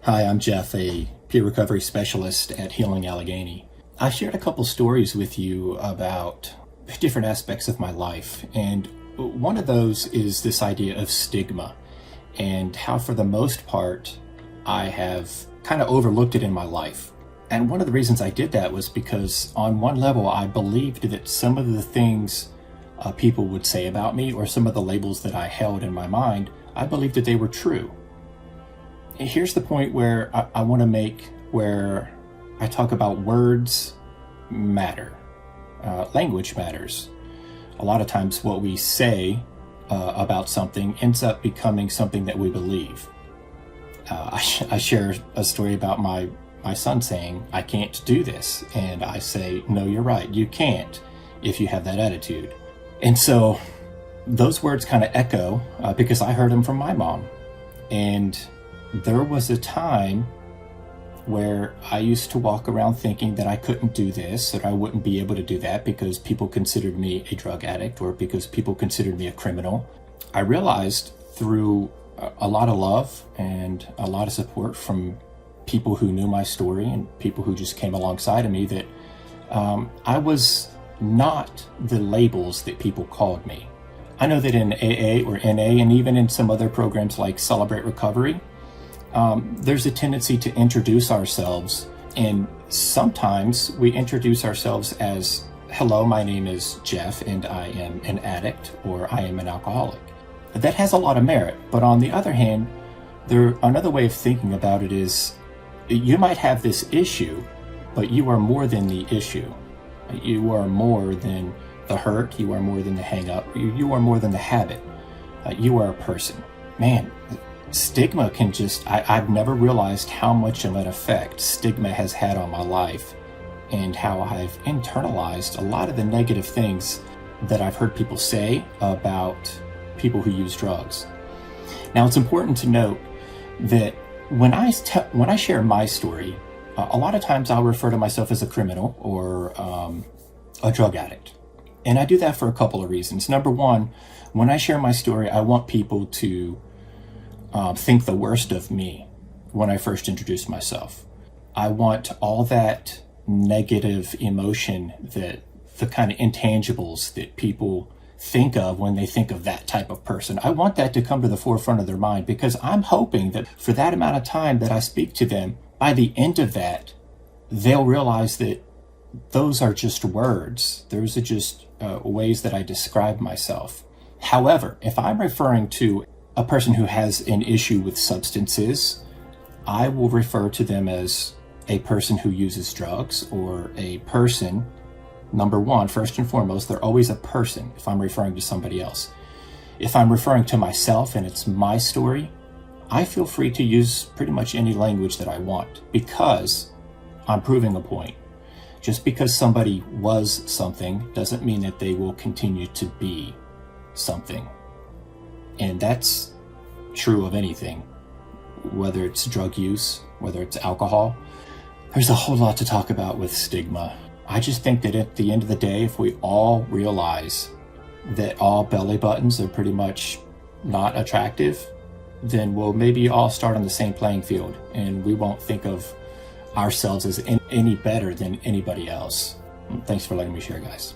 Hi, I'm Jeff, a peer recovery specialist at Healing Allegany. I shared a couple stories with you about different aspects of my life, and one of those is this idea of stigma and how, for the most part, I have kind of overlooked it in my life. And one of the reasons I did that was because on one level, I believed that some of the things people would say about me, or some of the labels that I held in my mind, I believed that they were true. Here's the point where I want to make, where I talk about words matter. Language matters. A lot of times what we say about something ends up becoming something that we believe. I share a story about my son saying, "I can't do this." And I say, "No, you're right. You can't if you have that attitude." And so those words kind of echo because I heard them from my mom. And there was a time where I used to walk around thinking that I couldn't do this, that I wouldn't be able to do that because people considered me a drug addict or because people considered me a criminal. I realized through a lot of love and a lot of support from people who knew my story and people who just came alongside of me that I was not the labels that people called me. I know that in AA or NA and even in some other programs like Celebrate Recovery, there's a tendency to introduce ourselves, and sometimes we introduce ourselves as, "Hello, my name is Jeff and I am an addict," or "I am an alcoholic." That has a lot of merit, but on the other hand, another way of thinking about it is, you might have this issue, but you are more than the issue. You are more than the hurt, you are more than the hang-up, you are more than the habit. You are a person. Man, stigma can I've never realized how much of an effect stigma has had on my life and how I've internalized a lot of the negative things that I've heard people say about people who use drugs. Now, it's important to note that when I share my story, a lot of times I'll refer to myself as a criminal or a drug addict. And I do that for a couple of reasons. Number one, when I share my story, I want people to think the worst of me when I first introduce myself. I want all that negative emotion, that the kind of intangibles that people think of when they think of that type of person, I want that to come to the forefront of their mind, because I'm hoping that for that amount of time that I speak to them, by the end of that, they'll realize that those are just words. Those are just ways that I describe myself. However, if I'm referring to a person who has an issue with substances, I will refer to them as a person who uses drugs, or a person. Number one, first and foremost, they're always a person if I'm referring to somebody else. If I'm referring to myself and it's my story, I feel free to use pretty much any language that I want, because I'm proving a point. Just because somebody was something doesn't mean that they will continue to be something. And that's true of anything, whether it's drug use, whether it's alcohol. There's a whole lot to talk about with stigma. I just think that at the end of the day, if we all realize that all belly buttons are pretty much not attractive, then we'll maybe all start on the same playing field, and we won't think of ourselves as any better than anybody else. Thanks for letting me share, guys.